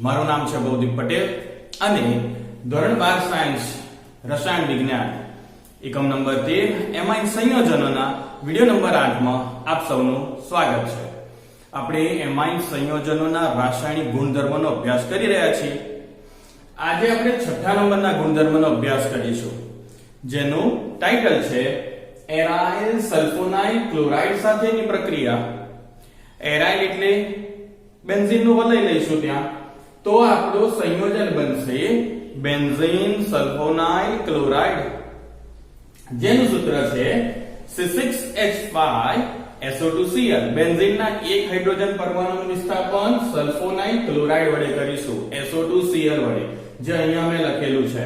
મારું નામ છે ભૌતિક પટેલ અને ધોરણ 12 સાયન્સ રસાયણ વિજ્ઞાન એકમ નંબર 13 એમાઇન સંયોજનોના વિડિયો નંબર 8 માં આપ સૌનું સ્વાગત છે। આપણે એમાઇન સંયોજનોના રાસાયણિક ગુણધર્મોનો અભ્યાસ કરી રહ્યા છીએ। આજે આપણે છઠ્ઠા નંબરના ગુણધર્મનો અભ્યાસ કરીશું, જેનું ટાઇટલ છે એરાઇલ સલ્ફોનાઇલ ક્લોરાઇડ સાથેની પ્રક્રિયા। એરાઇલ એટલે બેન્ઝીનનું વલય લઈશું ત્યાં, તો આપણું સંયોજન બનશે બેન્ઝીન સલ્ફોનાઇલ ક્લોરાઇડ, જેનું સૂત્ર છે C6H5SO2Cl। બેન્ઝીનના એક હાઇડ્રોજન પરમાણુનું વિસ્થાપન સલ્ફોનાઇલ ક્લોરાઇડ વડે કરીશું, SO2Cl વડે, જે અહીંયા મેં લખેલું છે।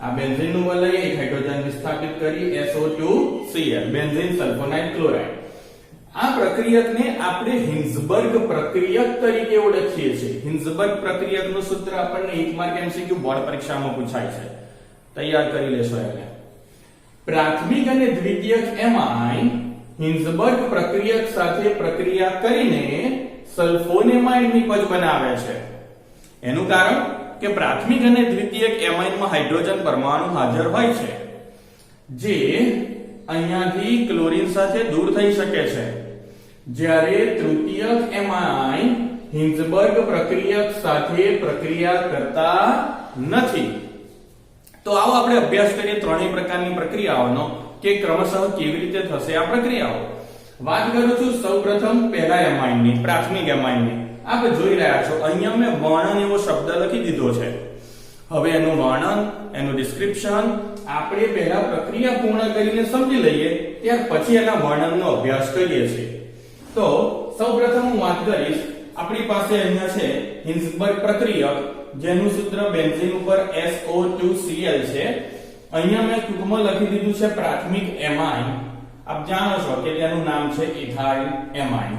આ બેન્ઝીનનું વલય એક હાઇડ્રોજન વિસ્થાપિત કરી SO2Cl, બેન્ઝીન સલ્ફોનાઇલ ક્લોરાઇડ। આ પ્રક્રિયકને આપણે હિન્ઝબર્ગ પ્રક્રિયક તરીકે ઓળખીએ છીએ। હિન્ઝબર્ગ પ્રક્રિયકનું સૂત્ર આપણને 1 માર્ક એમસીક્યુ બોર્ડ પરીક્ષામાં પૂછાય છે, તૈયાર કરી લેશો એને। પ્રાથમિક અને દ્વિતીયક એમાઇન હિન્ઝબર્ગ પ્રક્રિયક સાથે પ્રક્રિયા કરીને સલ્ફોનેમાઇડ નિપજ બનાવે છે। એનું કારણ કે પ્રાથમિક અને દ્વિતીયક એમાઇનમાં હાઇડ્રોજન પરમાણુ હાજર હોય છે, જે અહીંયાથી ક્લોરીન સાથે દૂર થઈ શકે છે, જ્યારે તૃતીયક એમાઇન હિન્ઝબર્ગ પ્રક્રિયક સાથે પ્રક્રિયા કરતા નથી। તો આવો આપણે અભ્યાસ કરીએ ત્રણેય પ્રકારની પ્રક્રિયાઓનો કે ક્રમશઃ કેવી રીતે થશે આ પ્રક્રિયાઓ। વાત કરું છું સૌપ્રથમ પહેલા એમાઇનની, પ્રાથમિક એમાઇનની। આપ જોઈ રહ્યા છો અહીંયા મેં વર્ણન એવો શબ્દ લખી દીધો છે। હવે એનું વર્ણન, એનું ડિસ્ક્રિપ્શન આપણે પહેલા પ્રક્રિયા પૂર્ણ કરીને સમજી લઈએ, ત્યાર પછી એના વર્ણનનો અભ્યાસ કરીએ છીએ। તો સૌપ્રથમ હું વાત કરીશ, આપણી પાસે અહીંયા છે હિન્ઝબર્ગ પ્રક્રિયક, જેનું સૂત્ર બેન્ઝીન ઉપર SO2Cl છે। અહીંયા મેં ટૂંકમાં લખી દીધું છે પ્રાથમિક એમાઇન। આપ જાણો છો કે તેનું નામ છે ઇથાઇલ એમાઇન।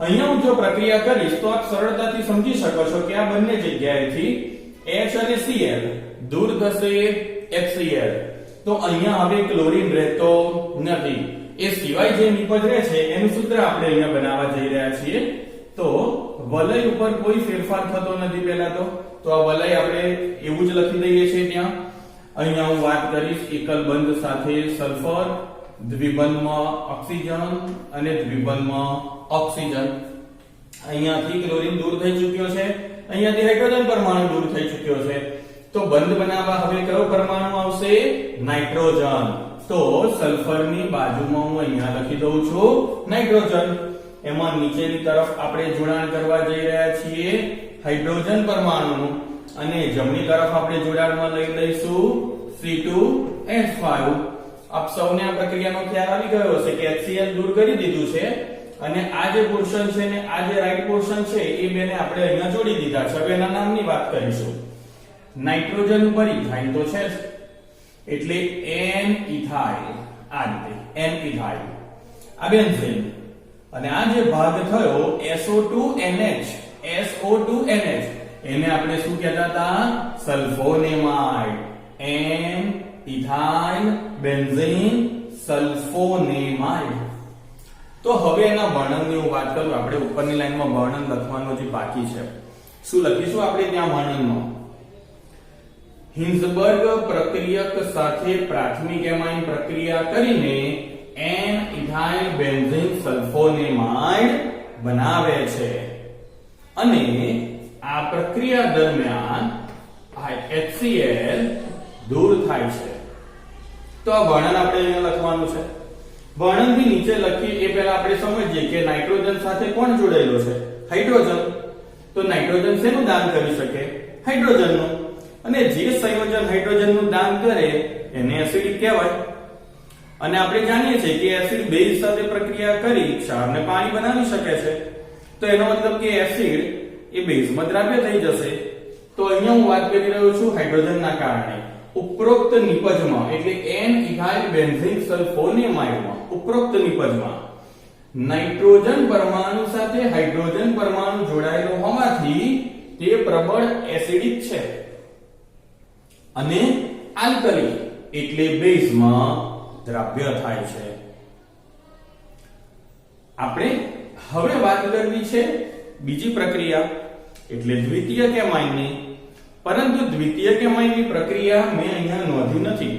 અહીંયા હું જો પ્રક્રિયા કરીશ તો આપ સરળતાથી સમજી શકો છો કે આ બંને જગ્યાએથી H અને Cl દૂર થશે HCl, તો અહીંયા હવે ક્લોરીન રહેતો નથી। એ સિવાય જે નિપજ રહે છે એનું સૂત્ર આપણે અહીંયા બનાવવા જઈ રહ્યા છીએ। તો વલય ઉપર કોઈ ફેરફાર થતો નથી પહેલા તો આ વલય આપણે એવું જ લખી દઈએ છીએ ત્યાં। અહીંયા હું વાત કરીશ એકલ બંધ સાથે સલ્ફર, દ્વિબંધમાં ઓક્સિજન અને દ્વિબંધમાં ઓક્સિજન। અહીંયાથી ક્લોરીન દૂર થઈ ચૂક્યો છે, અહીંયાથી હાઇડ્રોજન પરમાણુ દૂર થઈ ચૂક્યો છે, તો બંધ બનાવવા હવે કયો પરમાણુ આવશે? નાઇટ્રોજન। તો સલ્ફરની બાજુમાં હું અહીંયા લખી દઉં છું નાઇટ્રોજન। એમાં નીચેની તરફ આપણે જોડાણ કરવા જઈ રહ્યા છીએ હાઇડ્રોજન પરમાણુનું, અને જમણી તરફ આપણે જોડાણમાં લઈ લઈશું C2H5। આપ સૌને આ પ્રક્રિયાનો ખ્યાલ આવી ગયો હશે કે HCl દૂર કરી દીધું છે, અને આ જે પોર્શન છે ને આ જે રાઈટ પોર્શન છે એ બેને આપણે અહીંયા જોડી દીધા છે। હવે એના નામની વાત કરીશું। નાઇટ્રોજન ઉપર ઇથાઇલ તો છે જ, એટલે N ઇથાઇલ, આ રીતે N ઇથાઇલ, આ બેન્ઝીન, અને આ જે ભાગ થયો SO2NH, SO2NH એને આપણે શું કહેતા હતા? Sulphonamide. N ethyl benzene sulphonamide. તો હવે એના વર્ણનની હું વાત કરું, આપણે ઉપરની લાઈનમાં વર્ણન લખવાનું જે બાકી છે, શું લખીશું આપણે ત્યાં વર્ણનમાં? હિન્ઝબર્ગ પ્રક્રિયક સાથે પ્રાથમિક એમાઇન પ્રક્રિયા કરીને N ઇથાઇલ બેન્ઝીન સલ્ફોનેમાઇડ બનાવે છે, અને આ પ્રક્રિયા દરમિયાન HCl દૂર થાય છે। તો આ વર્ણન આપણે અહીંયા લખવાનું છે। વર્ણનથી નીચે લખીએ એ પહેલા આપણે સમજીએ કે નાઇટ્રોજન સાથે કોણ જોડાયેલો છે? હાઇડ્રોજન। તો નાઇટ્રોજન શેનું દાન કરી શકે? હાઇડ્રોજનનું। અને જે સંયોજન હાઇડ્રોજનનું દાન કરે એને એસિડિક કહેવાય। અને આપણે જાણીએ છીએ કે એસિડ બેઝ સાથે પ્રક્રિયા કરી ક્ષારને પાણી બનાવી શકે છે, તો એનો મતલબ કે એસિડ એ બેઝમાં દ્રાવ્ય થઈ જશે। તો અહીંયા હું વાત કરી રહ્યો છું હાઇડ્રોજનના કારણે ઉપરોક્ત નિપજમાં, એટલે N ઇથાઇલ બેન્ઝીન સલ્ફોનેમાઇડમાં ઉપરોક્ત નિપજમાં નાઇટ્રોજન પરમાણુ સાથે હાઇડ્રોજન પરમાણુ જોડાયેલો હોવાથી તે પ્રબળ એસિડિક છે, અને આલ્કલી એટલે બેઝમાં દ્રાવ્ય થાય છે। આપણે હવે વાત કરવી છે બીજી પ્રક્રિયા, એટલે દ્વિતીયક એમાઇનની. પરંતુ દ્વિતીયક એમાઇનની પ્રક્રિયા મેં અહીંયા નોંધી નથી.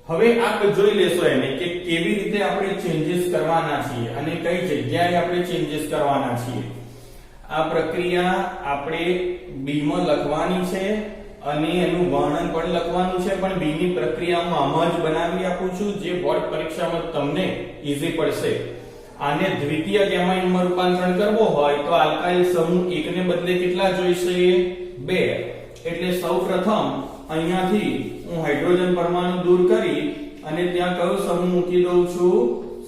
હવે આપ જોઈ લેશો એને કે કેવી રીતે આપણે ચેન્જીસ કરવાના છીએ અને કઈ જગ્યાએ આપણે ચેન્જીસ કરવાના છીએ. આ પ્રક્રિયા આપણે બી માં લખવાની છે અને એનું વર્ણન પણ લખવાનું છે, પણ બી ની પ્રક્રિયા હું આમ જ બનાવી આપું છું જે બોર્ડ પરીક્ષામાં તમને ઈઝી પડશે. આને દ્વિતીયક એમાઇનમાં રૂપાંતરણ કરવો હોય તો આલ્કાઇલ સમૂહ 1 ને બદલે કેટલા જોઈશે? 2. એટલે સૌપ્રથમ અહીંયાથી હું હાઇડ્રોજન પરમાણુ દૂર કરી અને ત્યાં કયો સમૂહ મૂકી દઉં છું?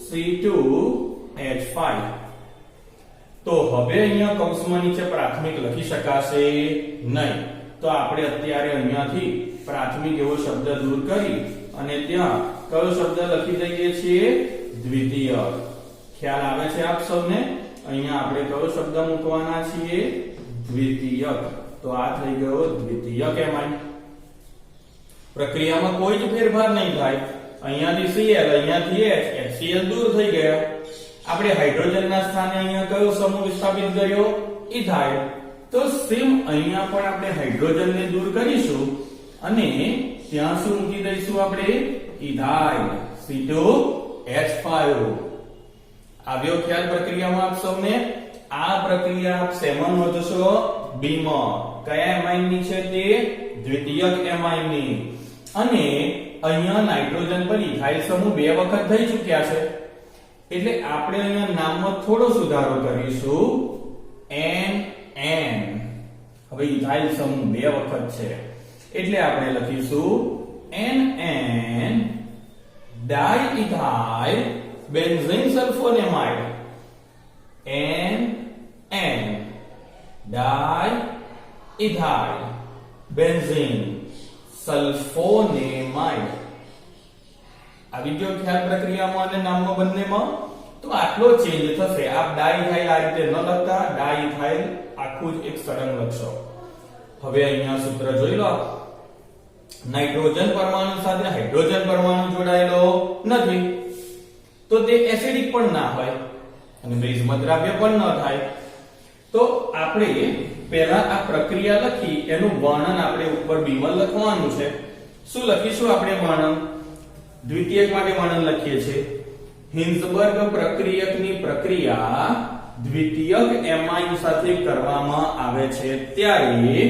C2H5. તો હવે અહીંયા કૌંસમાં નીચે પ્રાથમિક લખી શકાશે નહીં, તો આપણે અત્યારે અહીંયાથી પ્રાથમિક એવો શબ્દ દૂર કરી અને ત્યાં કયો શબ્દ લખી દઈએ છીએ? દ્વિતીયક. ખ્યાલ આવે છે આપ સૌને? અહીંયા આપણે કયો શબ્દ મૂકવાના છીએ? દ્વિતીયક. તો આ થઈ ગયો દ્વિતીયક એમાઇન. પ્રક્રિયામાં કોઈ જ ફેરફાર નહીં થાય. અહીંયાથી Cl, અહીંયાથી H, HCl દૂર થઈ ગયા. આપણે હાઇડ્રોજનના સ્થાને અહીંયા કયો સમૂહ વિસ્થાપિત કર્યો? ઇથાઇલ. તો સેમ અહીંયા પણ આપણે હાઇડ્રોજનને દૂર કરીશું અને ત્યાં શું મૂકી દઈશું આપણે? Ethyl, C2H5. આવ્યો ખ્યાલ પ્રક્રિયામાં આપ સૌને? આ પ્રક્રિયા આપ શેમાં નોંધશો? બી માં. કયા એમાઇનની છે તે? દ્વિતીયક એમાઇનની. અને અહીંયા નાઇટ્રોજન પર ઇથાઇલ સમૂહ 2 વખત થઈ ચૂક્યા છે, એટલે આપણે અહીંયા નામમાં થોડો સુધારો કરીશું. NN. હવે ઇથાઇલ સમૂહ 2 વખત છે એટલે આપણે લખીશું NN diethyl benzene sulphonamide. NN diethyl benzene sulphonamide. આવી ગયો ખ્યાલ પ્રક્રિયામાં અને નામમાં બંનેમાં? તો આટલો ચેન્જ થશે. આપ ડાઇઇથાઇલ આ રીતે ન લખતા, ડાઇઇથાઇલ આખું જ એક સળંગ લખશો. હવે અહીંયા સૂત્ર જોઈ લો. નાઇટ્રોજન પરમાણુ સાથે હાઇડ્રોજન પરમાણુ જોડાયેલો નથી, તો તે એસિડિક પણ ના હોય અને બેઝમાં દ્રાવ્ય પણ ન થાય. તો આપણે પહેલા આ પ્રક્રિયા લખી એનું વર્ણન આપણે ઉપર બીમાં લખવાનું છે. શું લખીશું આપણે વર્ણન? દ્વિતીયક માટે વર્ણન લખીએ છીએ. હિન્સબર્ગ પ્રક્રિયકની પ્રક્રિયા દ્વિતીયક એમાઇન સાથે કરવામાં આવે છે ત્યારે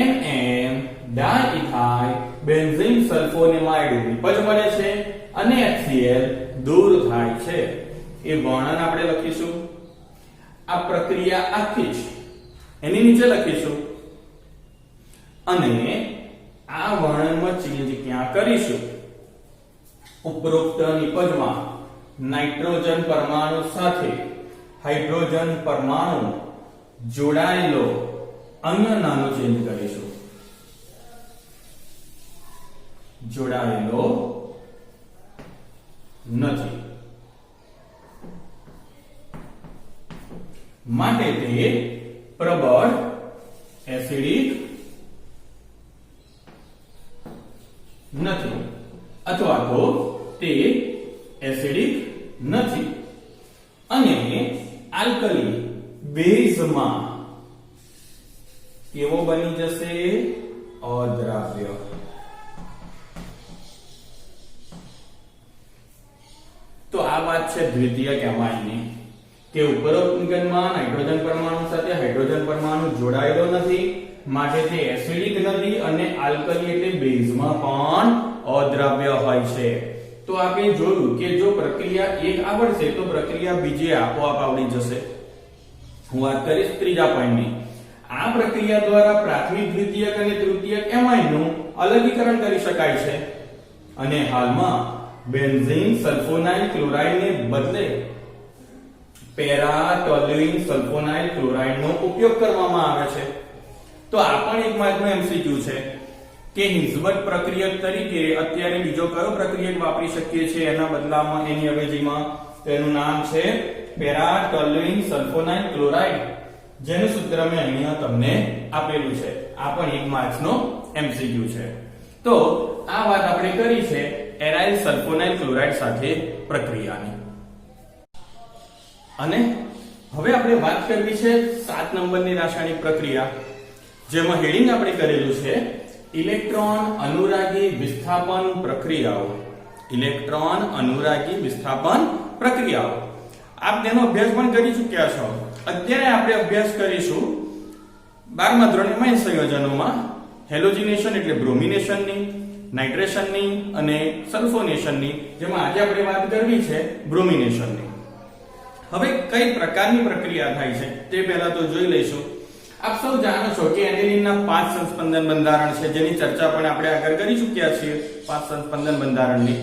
NN ડાઇઇથાઇલ બેન્ઝીન સલ્ફોનેમાઇડ નિપજ મળે છે અને HCl દૂર થાય છે. એ વર્ણન આપણે લખીશું. આ પ્રક્રિયા આખી જ એની નીચે લખીશું અને આ વર્ણનમાં ચેન્જ ક્યાં કરીશું? ઉપરોક્ત નિપજમાં નાઇટ્રોજન પરમાણુ સાથે હાઇડ્રોજન પરમાણુ જોડાયેલો અન્ય નાનો ચેન્જ કરીશું. જોડાયેલો નથી માટે તે પ્રબળ એસિડિક નથી અથવા તો તે એસિડિક નથી અને આલ્કલી બેઝમાં કેવો બની જશે? અદ્રાવ્ય. તો આ વાત છે દ્વિતીયક એમાઇનની કે ઉપરોક્ત નિબંધમાં નાઇટ્રોજન પરમાણુ સાથે હાઇડ્રોજન પરમાણુ જોડાયેલો નથી માટે તે એસિડિક નથી અને આલ્કલી એટલે બેઝમાં પણ અદ્રાવ્ય હોય છે. તો આપણે જોયું કે જો પ્રક્રિયા એક આવડશે તો પ્રક્રિયા બીજી આપોઆપ આવડી જશે. હું વાત કરીશ ત્રીજા પોઈન્ટની. આ પ્રક્રિયા દ્વારા પ્રાથમિક, દ્વિતીયક અને તૃતીયક એમાઇનનું અલગીકરણ કરી શકાય છે અને હાલમાં બેન્ઝીન સલ્ફોનાઇલ ક્લોરાઇડને બદલે પેરા ટોલ્યુઇન સલ્ફોનાઇલ ક્લોરાઇડનો ઉપયોગ કરવામાં આવે છે. તો આ પણ એક માર્કનો એમસીક્યુ છે કે હિન્સબર્ગ પ્રક્રિયક તરીકે અત્યારે બીજો કયો પ્રક્રિયક વાપરી શકીએ છીએ એના બદલામાં, એની અવેજીમાં? તો એનું નામ છે પેરા ટોલ્યુઇન સલ્ફોનાઇલ ક્લોરાઇડ, જેનું સૂત્ર મેં અહીંયા તમને આપેલું છે. આ પણ એક માર્ક્સનો એમસીક્યુ છે. તો આ વાત આપણે કરી છે એરાઇલ સલ્ફોનાઇલ ક્લોરાઇડ સાથે પ્રક્રિયાની. અને હવે આપણે વાત કરવી છે 7 નંબરની રાસાયણિક પ્રક્રિયા, જેમાં હેડિંગ આપણે કરેલું છે ઇલેક્ટ્રોન અનુરાગી વિસ્થાપન પ્રક્રિયાઓ. ઇલેક્ટ્રોન અનુરાગી વિસ્થાપન પ્રક્રિયાઓ. આપ તેનો અભ્યાસ પણ કરી ચૂક્યા છો. અત્યારે આપણે અભ્યાસ કરીશું 12મા ધોરણમાં સંયોજનોમાં હેલોજિનેશન એટલે બ્રોમિનેશનની, નાઇટ્રેશનની અને સલ્ફોનેશનની, જેમાં આજે આપણે વાત કરવી છે બ્રોમિનેશનની. હવે કઈ પ્રકારની પ્રક્રિયા થાય છે તે પહેલા તો જોઈ લઈશું. આપ સૌ જાણો છો કે એનિલિનના 5 સંસ્પંદન બંધારણ છે, જેની ચર્ચા પણ આપણે આગળ કરી ચૂક્યા છીએ. 5 સંસ્પંદન બંધારણની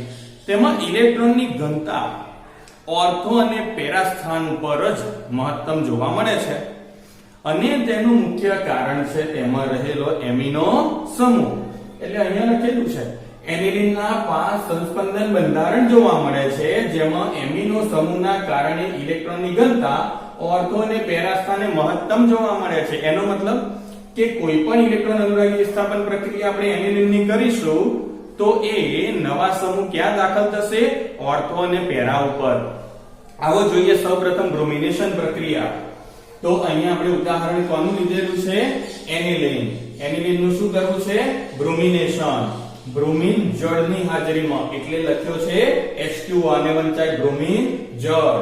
તેમાં ઇલેક્ટ્રોનની ઘનતા ઓર્થો અને પેરા સ્થાન પર જ મહત્તમ જોવા મળે છે, અને તેનું મુખ્ય કારણ છે તેમાં રહેલો એમિનો સમૂહ. એટલે અહીંયા લખેલું છે એનિલિનના 5 સંસ્પંદન બંધારણ જોવા મળે છે, જેમાં એમિનો સમૂહના કારણે ઇલેક્ટ્રોનની ઘનતા ઓર્થો અને પેરા સ્થાને મહત્તમ જોવા મળે છે. એનો મતલબ કે કોઈ પણ ઇલેક્ટ્રોન અનુરાગી વિસ્થાપન પ્રક્રિયા આપણે એનિલિનની કરીશું તો એ નવા સમૂહ ક્યાં દાખલ થશે? ઓર્થો અને પેરા ઉપર. આવો જોઈએ સૌપ્રથમ બ્રોમિનેશન પ્રક્રિયા. તો અહીંયા આપણે ઉદાહરણ કોનું લીધેલું છે? એનિલિન. એનિલિન નું શું કરવું છે? બ્રોમિનેશન. બ્રોમિન જળની હાજરીમાં, એટલે લખ્યો છે H2O, આને વંચાય બ્રોમિન જળ,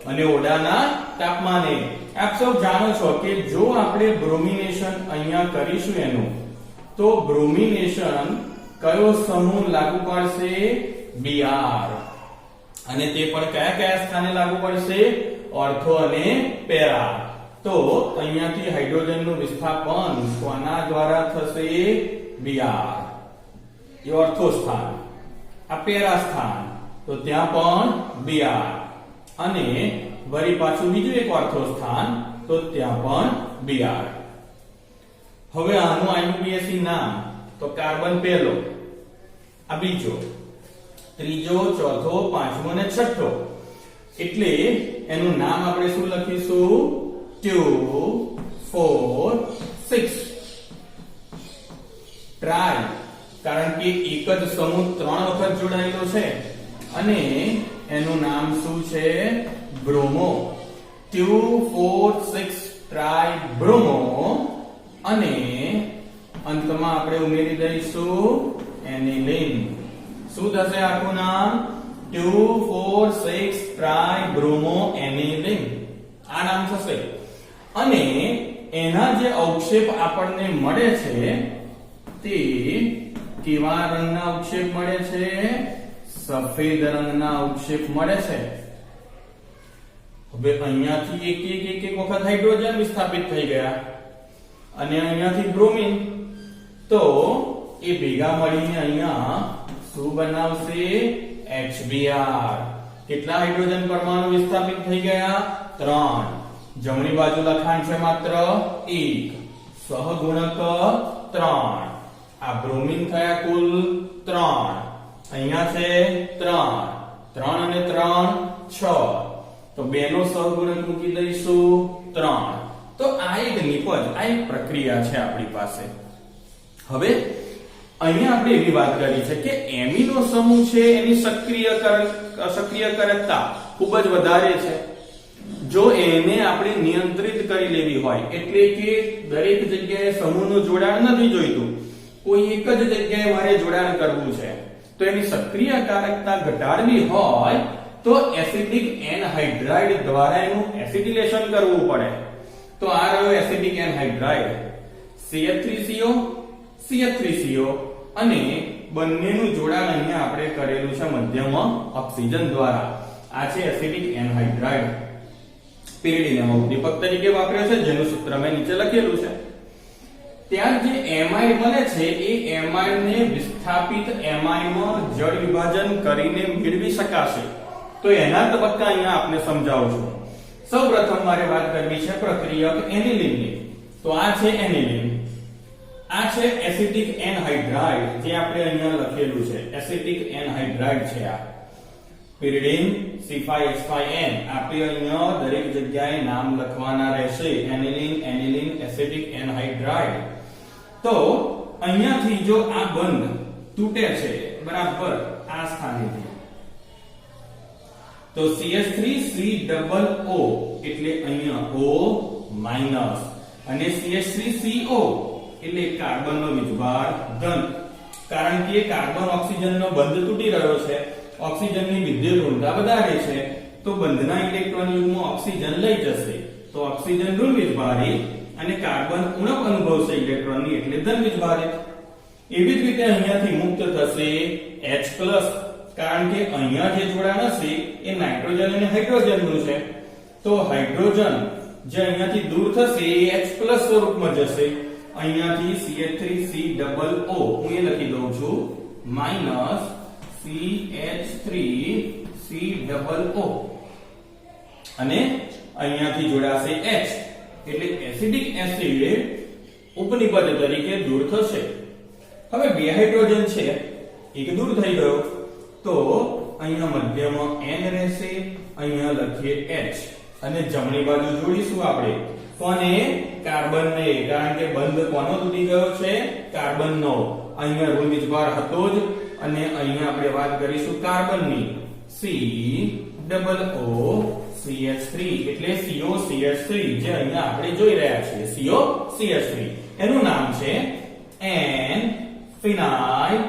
અને ઓરડાના તાપમાને. આપ સૌ જાણો છો કે જો આપણે બ્રોમિનેશન અહીંયા કરીશું એનું, તો બ્રોમિનેશન કયો સમૂહ લાગુ પડશે? Br. અને તે પણ કયા કયા સ્થાને લાગુ પડશે? ઓર્થો અને પેરા. તો અહીંયાથી હાઇડ્રોજનનું વિસ્થાપન કોના દ્વારા થશે? Br. એ ઓર્થો સ્થાન, આ પેરા સ્થાન, તો ત્યાં પણ Br. અને વળી પાછું બીજું એક ઓર્થો સ્થાન, તો ત્યાં પણ Br. હવે આનું IUPAC નામ તો કાર્બન પહેલો, આ બીજો, ત્રીજો, ચોથો, પાંચમો અને છઠ્ઠો. એટલે એનું નામ આપણે શું લખીશું? 2 4 6 ટ્રાય. કારણ કે એક જ સમૂહ 3 વખત જોડાયેલો છે, અને એનું નામ શું છે? બ્રોમો. 2 4 6 try bromo. અને અંતમાં આપણે ઉમેરી દઈશું એનિલિન. શું થશે આખું નામ? 2 4 6 ટ્રાય બ્રોમો એનિલિન. આ નામ થશે. અને એના જે અવક્ષેપ આપણને મળે છે તે કેવા રંગના અવક્ષેપ મળે છે? સફેદ રંગના અવક્ષેપ મળે છે. હવે અહીંયાથી એક વખત હાઇડ્રોજન વિસ્થાપિત થઈ ગયા, અને અહીંયાથી બ્રોમિન. તો એ ભેગા મળીને અહીંયા શું બનાવશે? HBr. કેટલા હાઇડ્રોજન પરમાણુ વિસ્થાપિત થઈ ગયા? 3. જમણી બાજુ લખાણ છે માત્ર 1. સહગુણક 3. આ બ્રોમિન થયા કુલ 3. અહીંયા છે 3. 3 અને 3 6. તો 2 નો સહગુણક મૂકી દઈશું 3. તો આ એક નિપજ, આ એક પ્રક્રિયા છે આપણી પાસે. હવે અહીંયા આપણે એવી વાત કરી છે કે એમિનો સમૂહ છે એની સક્રિયકરકતા ખૂબ જ વધારે છે. જો એને આપણે નિયંત્રિત કરી લેવી હોય, એટલે કે દરેક જગ્યાએ સમૂહનું જોડાણ નથી જોઈતું, કોઈ એક જ જગ્યાએ મારે જોડાણ કરવું છે, તો એની સક્રિયકારકતા ઘટાડવી હોય તો એસિડિક એનહાઇડ્રાઇડ દ્વારા એનું એસિડિલેશન કરવું પડે. તો આ રહ્યો એસિડિક એનહાઇડ્રાઇડ, CH3CO CH3CO, અને બંનેનું જોડાણ અહીંયા આપણે કરેલું છે મધ્યમાં ઓક્સિજન દ્વારા. આ છે એસિડિક એનહાઇડ્રાઇડ. પિરિડિનમ ઉદ્દીપક તરીકે વાપર્યો છે, જેનું સૂત્ર મેં નીચે લખેલું છે. ત્યાં જે એમાઇડ બને છે એ એમાઇડને વિસ્થાપિત એમાઇડમાં જળ વિભાજન કરીને મેળવી શકાશે. તો એના તબક્કા અહીંયા આપને સમજાવું છું. સૌપ્રથમ મારે વાત કરવી છે પ્રક્રિયક એનિલિનની. તો આ છે એનિલિન, આ છે એસિટિક એનહાઇડ્રાઇડ, જે આપણે અહીંયા લખેલું છે એસિટિક એનહાઇડ્રાઇડ છે. આ pyridine C5H5N. આપણે અહીંયા દરેક જગ્યાએ નામ લખવાના રહેશે. Aniline, aniline, acetic anhydride. તો અહીંયાથી જો આ બંધ તૂટે છે બરાબર આ સ્થાનેથી, તો CH3COO એટલે અહીંયા O માઈનસ અને CH3CO એટલે કાર્બનનો વીજભાર ધન. કારણ કે કાર્બન ઓક્સિજનનો બંધ તૂટી રહ્યો છે, ઓક્સિજનની વિદ્યુત ઋણતા વધારે છે, તો બંધના ઇલેક્ટ્રોન યુગ્મ ઓક્સિજન લઈ જશે, તો ઓક્સિજન ઋણ વીજભારિત અને કાર્બન ઉણપ અનુભવશે ઇલેક્ટ્રોનની એટલે ધન વીજભારિત. એવી જ રીતે અહીંયાથી મુક્ત થશે H+, કારણ કે અહીંયા જે જોડાણ હશે એ નાઇટ્રોજન અને હાઇડ્રોજનનું છે, તો હાઇડ્રોજન જે અહીંયાથી દૂર થશે એ H+ સ્વરૂપમાં જશે. અહીંયાથી CH3COO હું એ લખી દઉં છું -CH3COO અને અહીંયાથી જોડાશે H એટલે એસિડિક એસિડ ઉપનિપદ તરીકે દૂર થશે. હવે બે હાઇડ્રોજન છે, એક દૂર થઈ ગયો, તો અહીંયા મધ્યમાં N રહેશે, અહીંયા લખીએ H અને જમણી બાજુ જોડીશું આપણે કોને? કાર્બનને, કારણ કે બંધ કોનો તૂટી ગયો છે? કાર્બનનો. અહીંયા ઋણ વીજભાર હતો જ અને અહીંયા આપણે વાત કરીશું કાર્બનની COOCH3 એટલે COCH3 જે અહીંયા આપણે જોઈ રહ્યા છીએ COCH3 એનું નામ છે N ફિનાઇલ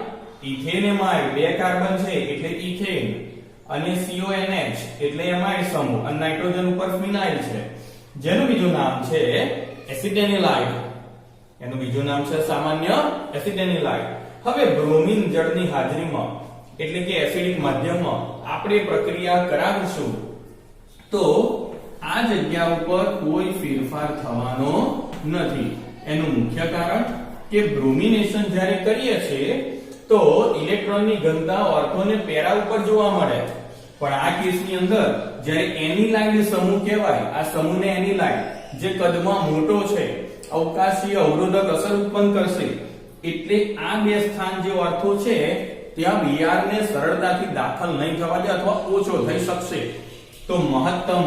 ઇથેનેમાઇડ. બે કાર્બન છે એટલે ઇથેન અને CONH એટલે એમાઇડ સમૂહ અને નાઇટ્રોજન ઉપર ફિનાઇલ છે, જેનું બીજું નામ છે એસિડેનિલાઇડ. એનું બીજું નામ છે સામાન્ય એસિડેનિલાઇડ. હવે બ્રોમિન જળની હાજરીમાં એટલે કે એસિડિક માધ્યમમાં આપણે પ્રક્રિયા કરાવીશું તો આ જગ્યા ઉપર કોઈ ફેરફાર થવાનો નથી. એનું મુખ્ય કારણ કે બ્રોમિનેશન જ્યારે કરીએ છીએ તો ઇલેક્ટ્રોનની ઘનતા ઓર્થો અને પેરા ઉપર જોવા મળે, પણ આ કેસની અંદર જ્યારે એનિલાઇડ સમૂહ કહેવાય, આ સમૂહને એનિલાઇડ જે કદમાં મોટો છે, અવકાશીય અવરોધક અસર ઉત્પન્ન કરશે, એટલે આ બે સ્થાન જે ઓર્થો છે ત્યાં Br ને સરળતાથી દાખલ નહીં થવા દે અથવા ઓછો થઈ શકશે, તો મહત્તમ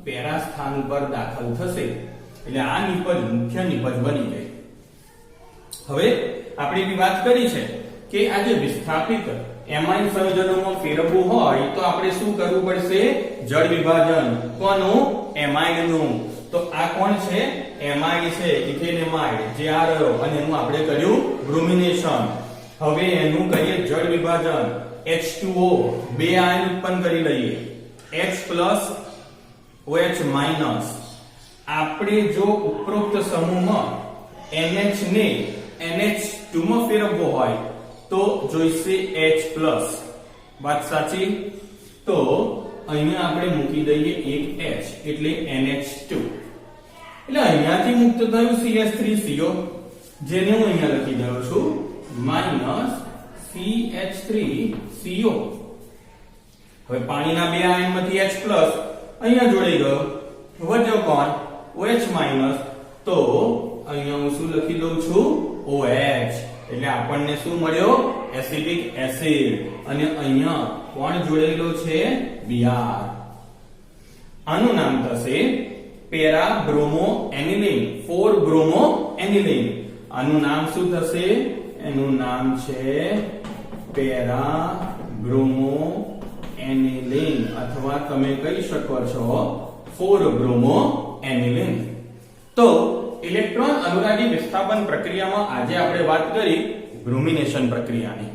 પેરા સ્થાન ઉપર દાખલ થશે. એટલે આ નિપજ મુખ્ય નિપજ બની ગઈ. હવે આપણે એવી વાત કરી છે કે આ જે વિસ્થાપિત એમાઇન સંયોજનોમાં ફેરવવું હોય તો આપણે શું કરવું પડશે? જળ વિભાજન. કોનું? એમાઇડનું. તો આ કોણ છે? એમાઇડ છે, ઇથેનેમાઇડ જે આ રહ્યો અને એનું આપણે કર્યું બ્રોમિનેશન. હવે એનું કહીએ જળ વિભાજન. H2O બે આયન ઉત્પન્ન કરી લઈએ, H+OH-. આપણે જો ઉપરોક્ત સમૂહમાં NH ને NH2 માં ફેરવવો હોય તો જોઈશે H+. વાત સાચી? તો અહીંયા આપણે મૂકી દઈએ એક H એટલે NH2. એટલે અહીંયાથી મુક્ત થયું CH3CO જેને હું અહીંયા લખી દઉં છું -CH3CO. હવે પાણીના બે આયનમાંથી H+ અહીંયા જોડાઈ ગયો, વધ્યો કોણ? OH-. તો અહીંયા હું શું લખી દઉં છું? OH. એટલે આપણને શું મળ્યો? Acidic acid. અને અહીંયા કોણ જોડેલો છે? Br. આનું નામ થશે para bromo aniline, 4 bromo aniline. આનું નામ શું થશે? એનું નામ છે પેરા બ્રોમો એનિલિન અથવા તમે કહી શકો છો 4 બ્રોમો એનિલિન. તો ઇલેક્ટ્રોન અનુરાગી વિસ્થાપન પ્રક્રિયામાં આજે આપણે વાત કરી બ્રોમિનેશન પ્રક્રિયાની.